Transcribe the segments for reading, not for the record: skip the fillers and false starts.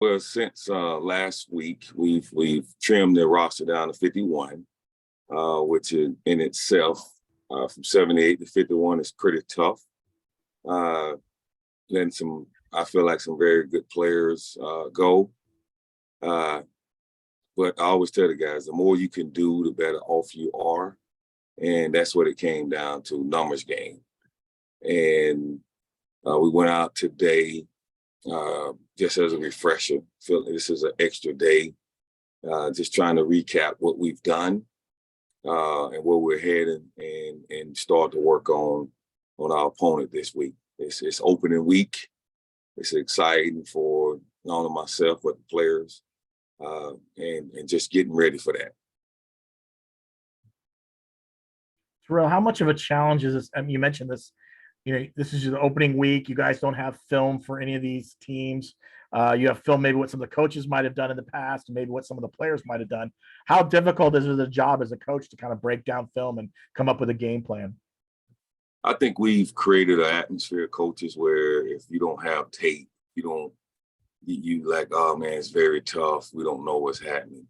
Well, since last week, we've trimmed the roster down to 51, which is in itself from 78 to 51 is pretty tough. Letting I feel like some very good players go. But I always tell the guys, the more you can do, the better off you are. And that's what it came down to, numbers game. And we went out today just as a refresher. Feel this is an extra day, just trying to recap what we've done and where we're heading and start to work on our opponent this week. It's opening week. It's exciting for not only myself, but the players, and just getting ready for that. Terrell, how much of a challenge is this? I mean, you mentioned this, this is the opening week. You guys don't have film for any of these teams. You have film, maybe what some of the coaches might have done in the past, and maybe what some of the players might have done. How difficult is it a job as a coach to kind of break down film and come up with a game plan? I think we've created an atmosphere of coaches where if you don't have tape, you like, oh man, it's very tough. We don't know what's happening.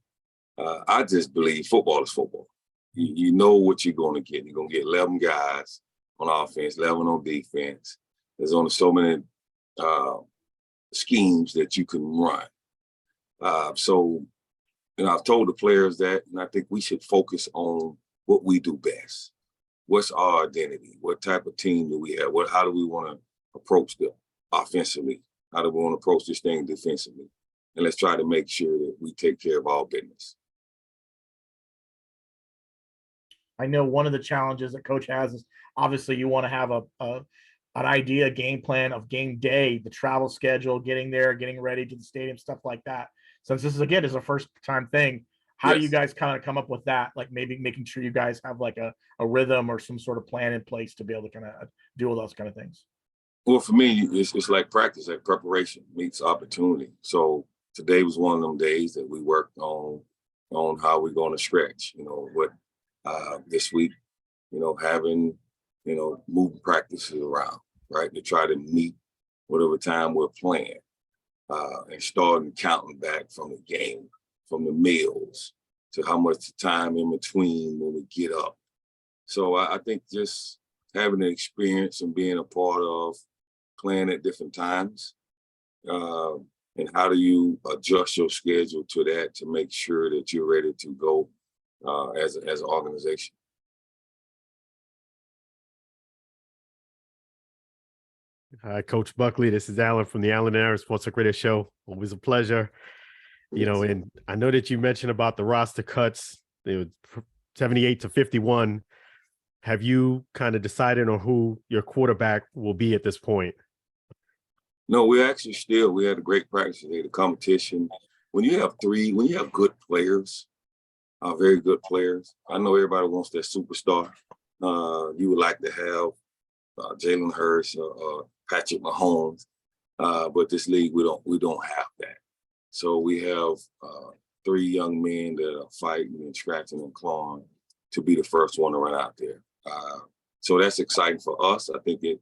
I just believe football is football. You know what you're going to get. You're going to get 11 guys on offense, 11 on defense. There's only so many schemes that you can run. So I've told the players that, and I think we should focus on what we do best. What's our identity? What type of team do we have? How do we want to approach them offensively? How do we want to approach this thing defensively? And let's try to make sure that we take care of our business. I know one of the challenges that coach has is obviously you want to have an idea, game plan of game day, the travel schedule, getting there, getting ready to the stadium, stuff like that. Since this is a first time thing, how do you guys kind of come up with that? Like maybe making sure you guys have like a rhythm or some sort of plan in place to be able to kind of deal with those kind of things. Well, for me, it's like practice, like preparation meets opportunity. So today was one of them days that we worked on how we're going to stretch, this week, having, moving practices around, right, to try to meet whatever time we're playing, and starting counting back from the game, from the meals to how much time in between when we get up. So I think just having an experience and being a part of playing at different times, and how do you adjust your schedule to that to make sure that you're ready to go as an organization. Hi, Coach Buckley. This is Alan from the Alan Air Sports Radio Show. Always a pleasure. And I know that you mentioned about the roster cuts, 78 to 51. Have you kind of decided on who your quarterback will be at this point? No, we had a great practice today. The competition, when you have good players, very good players. I know everybody wants that superstar. You would like to have Jalen Hurts or Patrick Mahomes, but this league we don't have that. So we have 3 young men that are fighting and scratching and clawing to be the first one to run out there. So that's exciting for us. I think it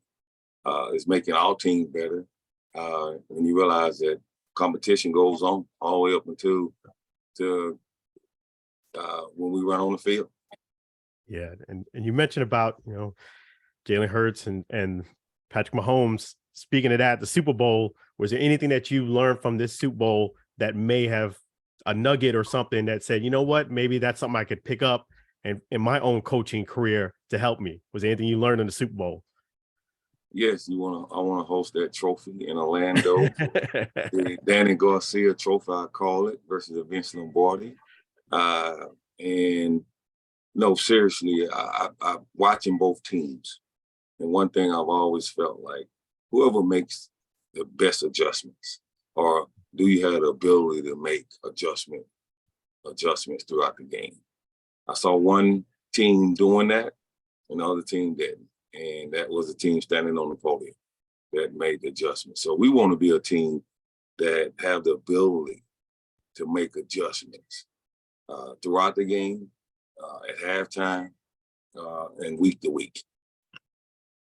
is making our team better. When you realize that competition goes on all the way up until when we run on the field. Yeah, and you mentioned about Jalen Hurts and Patrick Mahomes. Speaking of that, the Super Bowl, was there anything that you learned from this Super Bowl that may have a nugget or something that said, you know what, maybe that's something I could pick up and in my own coaching career to help me? Was there anything you learned in the Super Bowl? Yes, I want to host that trophy in Orlando. The Danny Garcia trophy, I call it, versus the Vince Lombardi. And no, seriously, I watching both teams. And one thing I've always felt like, whoever makes the best adjustments, or do you have the ability to make adjustments throughout the game? I saw one team doing that, and the other team didn't. And that was a team standing on the podium that made the adjustments. So we want to be a team that have the ability to make adjustments throughout the game, at halftime, and week to week.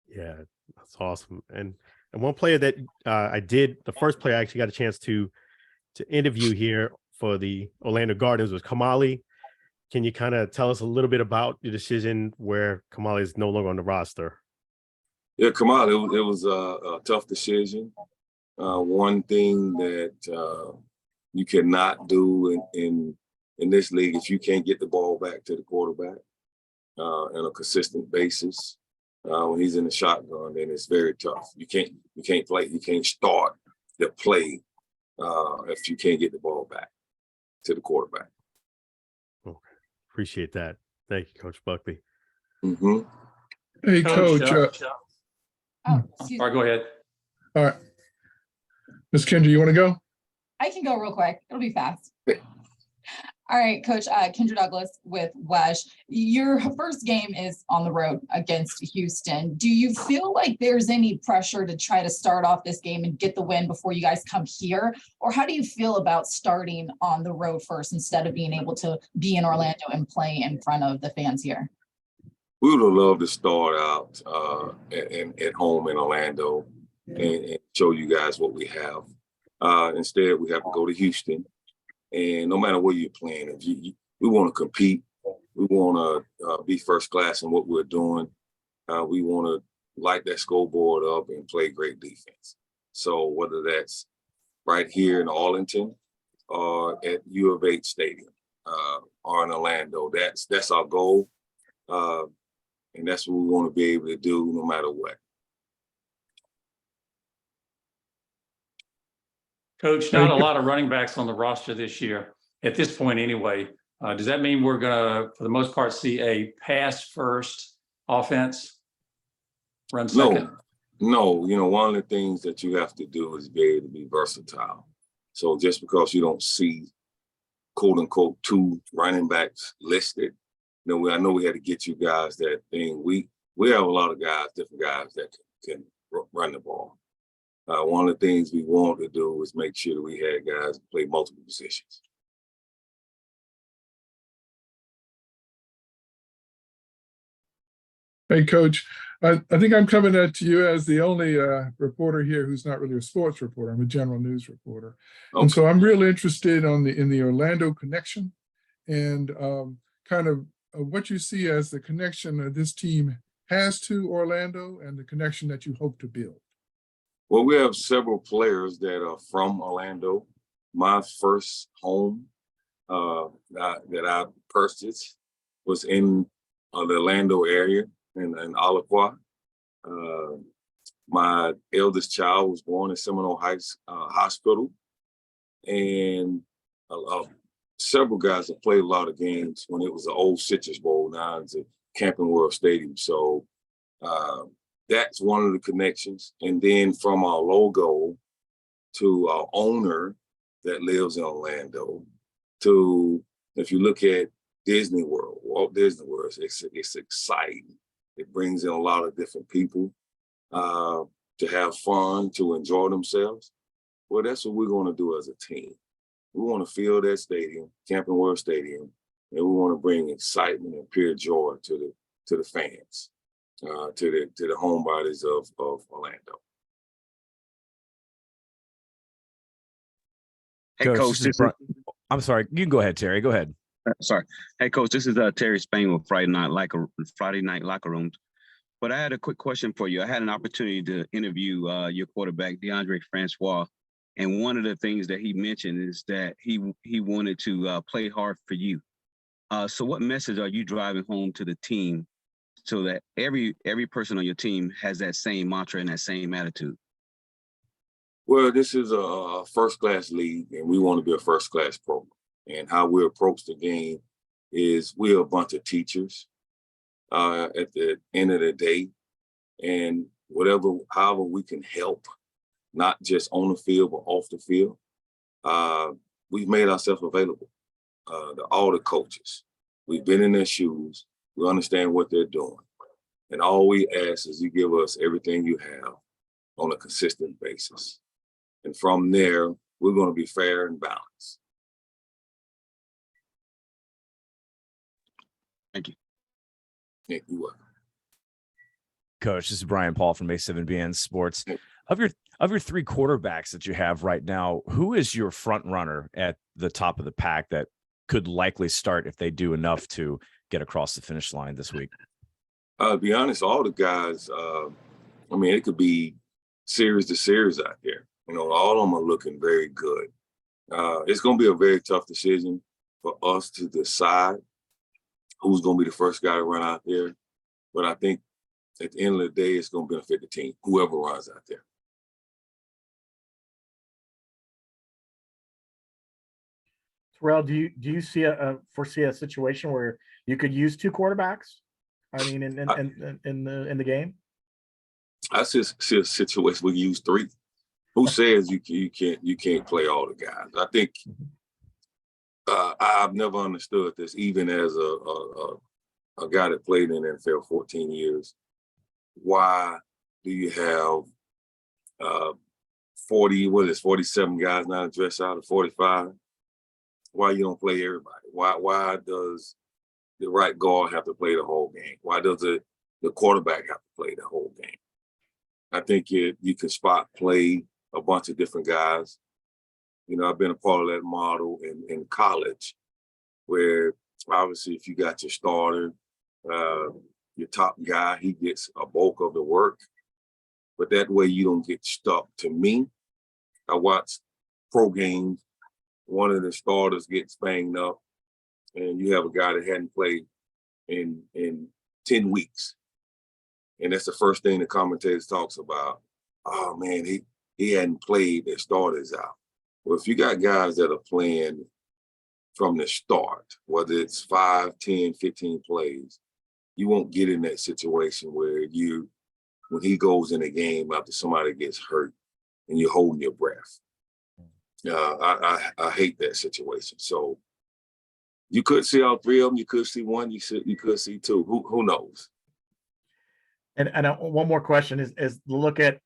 Yeah, that's awesome. And one player that the first player I actually got a chance to to interview here for the Orlando Guardians was Kamali. Can you kind of tell us a little bit about the decision where Kamali is no longer on the roster? Yeah, Kamali, it was a tough decision. One thing that you cannot do in this league is you can't get the ball back to the quarterback on a consistent basis. When he's in the shotgun, then it's very tough. You can't play. You can't start the play if you can't get the ball back to the quarterback. Okay. Appreciate that. Thank you, Coach Buckley. Mm-hmm. Hey, Coach. Oh, excuse All right, go ahead. me. All right. Ms. Kendra, you want to go? I can go real quick. It'll be fast. All right, Coach, Kendra Douglas with WESH. Your first game is on the road against Houston. Do you feel like there's any pressure to try to start off this game and get the win before you guys come here? Or how do you feel about starting on the road first instead of being able to be in Orlando and play in front of the fans here? We would have loved to start out at home in Orlando and show you guys what we have. Instead, we have to go to Houston. And no matter where you're playing, we want to compete. We want to be first class in what we're doing. We want to light that scoreboard up and play great defense. So whether that's right here in Arlington or at U of H Stadium or in Orlando, that's our goal. And that's what we want to be able to do no matter what. Coach, not a lot of running backs on the roster this year, at this point anyway. Does that mean we're going to, for the most part, see a pass-first offense, run second? No. One of the things that you have to do is be able to be versatile. So just because you don't see, quote unquote, 2 running backs listed, I know we had to get you guys that thing. We have a lot of guys, different guys that can run the ball. One of the things we wanted to do was make sure that we had guys play multiple positions. Hey, Coach. I think I'm coming at you as the only reporter here who's not really a sports reporter. I'm a general news reporter. Okay. And so I'm really interested in the Orlando connection and kind of what you see as the connection that this team has to Orlando and the connection that you hope to build. Well, we have several players that are from Orlando. My first home that I purchased was in the Orlando area in Alford. My eldest child was born in Seminole Heights Hospital. And several guys have played a lot of games when it was the old Citrus Bowl. Now it's a Camping World Stadium. So that's one of the connections. And then from our logo to our owner that lives in Orlando to, if you look at Disney World, Walt Disney World, it's exciting. It brings in a lot of different people to have fun, to enjoy themselves. Well, that's what we're going to do as a team. We want to fill that stadium, Camping World Stadium, and we want to bring excitement and pure joy to the fans. To the homebodies of Orlando. Hey, Coach, I'm sorry. You can go ahead, Terry. Go ahead. Sorry. Hey, Coach, this is Terry Spain with Friday Night Locker Rooms. But I had a quick question for you. I had an opportunity to interview your quarterback, DeAndre Francois, and one of the things that he mentioned is that he wanted to play hard for you. So what message are you driving home to the team so that every person on your team has that same mantra and that same attitude? Well, this is a first-class league, and we want to be a first-class program. And how we approach the game is we're a bunch of teachers at the end of the day. And however we can help, not just on the field, but off the field, we've made ourselves available to all the coaches. We've been in their shoes. We understand what they're doing. And all we ask is you give us everything you have on a consistent basis. And from there, we're going to be fair and balanced. Thank you. Yeah, you're welcome. Coach, this is Brian Paul from A7BN Sports. Of Of your three quarterbacks that you have right now, who is your front runner at the top of the pack that could likely start if they do enough to get across the finish line this week? To be honest, all the guys, I mean, it could be series to series out there. You know, all of them are looking very good. It's going to be a very tough decision for us to decide who's going to be the first guy to run out there. But I think at the end of the day, it's going to benefit the team, whoever runs out there. Terrell, do you see foresee a situation where you could use two quarterbacks? I mean, in the game. I see a situation where you use three. Who says you can't play all the guys? I think I've never understood this, even as a guy that played in the NFL 14 years. Why do you have 47 guys now dress out of 45? Why you don't play everybody? Why does the right guard have to play the whole game? Why does the quarterback have to play the whole game? I think you can spot play a bunch of different guys. You know, I've been a part of that model in college, where obviously if you got your starter, your top guy, he gets a bulk of the work. But that way you don't get stuck. To me, I watch pro games, one of the starters gets banged up, and you have a guy that hadn't played in 10 weeks. And that's the first thing the commentators talks about. Oh man, he hadn't played, their starters out. Well, if you got guys that are playing from the start, whether it's 5, 10, 15 plays, you won't get in that situation where when he goes in a game after somebody gets hurt and you're holding your breath. I hate that situation. So you could see all three of them. You could see one. You could see two. Who knows? And one more question is look at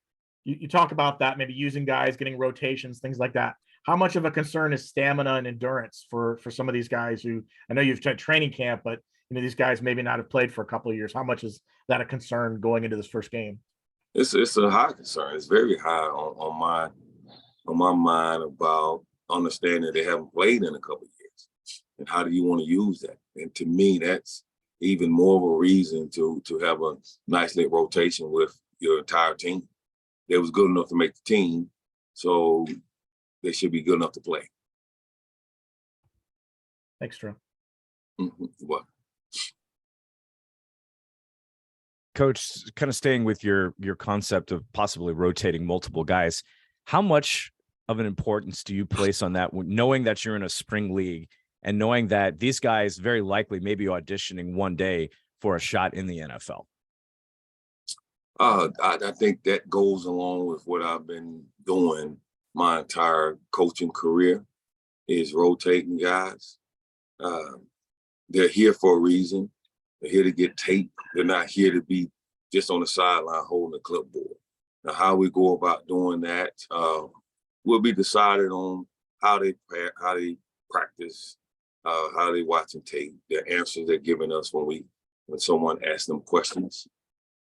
you talk about that, maybe using guys, getting rotations, things like that. How much of a concern is stamina and endurance for some of these guys who, I know you've tried training camp, but you know these guys maybe not have played for a couple of years. How much is that a concern going into this first game? It's a high concern. It's very high on my mind about understanding they haven't played in a couple of years. And how do you want to use that? And to me, that's even more of a reason to have a nice little rotation with your entire team. They was good enough to make the team, so they should be good enough to play. Thanks, Drew. What? Coach, kind of staying with your concept of possibly rotating multiple guys, how much of an importance do you place on that, knowing that you're in a spring league and knowing that these guys very likely may be auditioning one day for a shot in the NFL? I think that goes along with what I've been doing my entire coaching career, is rotating guys. They're here for a reason. They're here to get tape. They're not here to be just on the sideline holding a clipboard. Now, how we go about doing that will be decided on how they practice, how they watching tape, the answers they're giving us when someone asks them questions.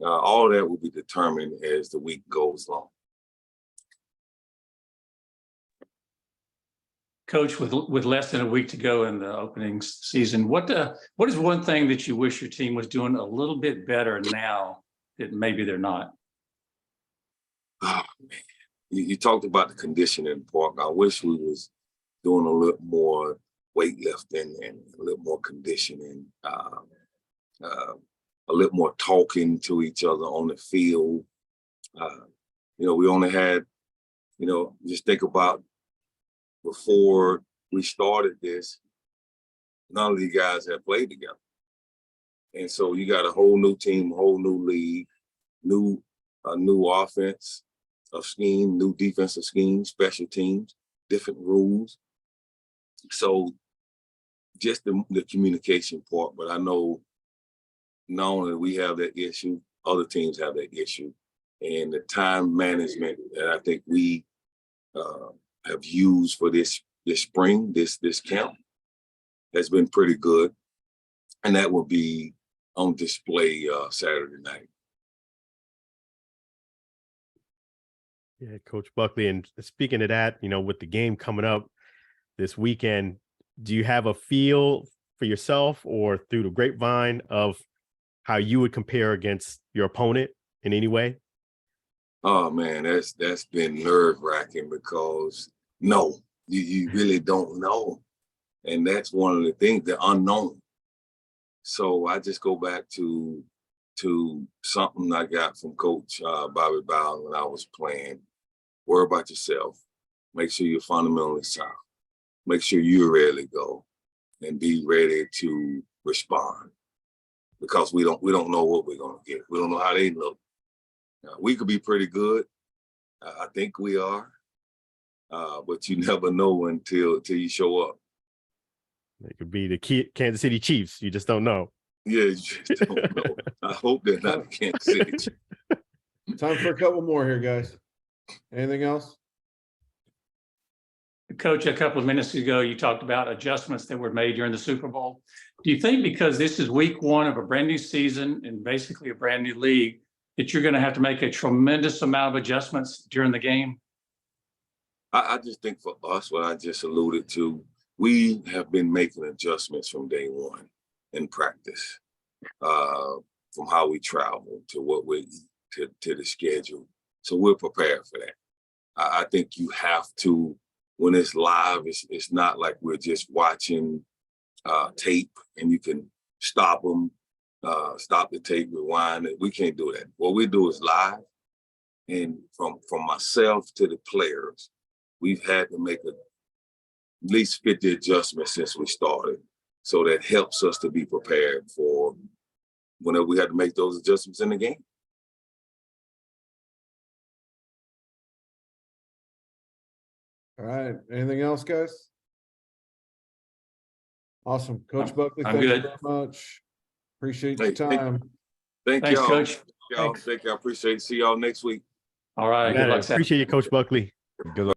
All that will be determined as the week goes along. Coach, with less than a week to go in the opening season, what is one thing that you wish your team was doing a little bit better now that maybe they're not? Oh man, you talked about the conditioning part. I wish we was doing a little more weightlifting and a little more conditioning, a little more talking to each other on the field. We only had, just think about before we started this, none of these guys had played together. And so you got a whole new team, a whole new league, a new offense, a scheme, new defensive scheme, special teams, different rules. So just the communication part, but I know not only we have that issue, other teams have that issue. And the time management that I think we have used for this spring, this camp, has been pretty good. And that will be on display Saturday night. Yeah, Coach Buckley. And speaking of that, with the game coming up this weekend, do you have a feel for yourself or through the grapevine of how you would compare against your opponent in any way? Oh man, that's been nerve-wracking because no, you really don't know. And that's one of the things, the unknown. So I just go back to something I got from Coach Bobby Bowden when I was playing. Worry about yourself. Make sure you're fundamentally sound. Make sure you're ready to go and be ready to respond. Because we don't know what we're gonna get. We don't know how they look. We could be pretty good. I think we are. But you never know until you show up. It could be the Kansas City Chiefs. You just don't know. Yeah, you just don't know. I hope they're not the Kansas City Chiefs. Time for a couple more here, guys. Anything else? Coach, a couple of minutes ago, you talked about adjustments that were made during the Super Bowl. Do you think because this is week one of a brand new season and basically a brand new league, that you're going to have to make a tremendous amount of adjustments during the game? I just think for us, what I just alluded to, we have been making adjustments from day one in practice, from how we travel to what we eat to the schedule. So we're prepared for that. I think you have to, when it's live, it's not like we're just watching tape and you can stop them, stop the tape, rewind it. We can't do that. What we do is live. And from myself to the players, we've had to make at least 50 adjustments since we started. So that helps us to be prepared for whenever we had to make those adjustments in the game. All right. Anything else, guys? Awesome. Coach Buckley, I'm thank you good. very much. Appreciate your Hey, time. Thank Thanks, y'all. Coach. Y'all. Thanks. Thank y'all. Appreciate it. See y'all next week. All right. Good Man, I luck. Saturday. appreciate you, Coach Buckley. Good luck.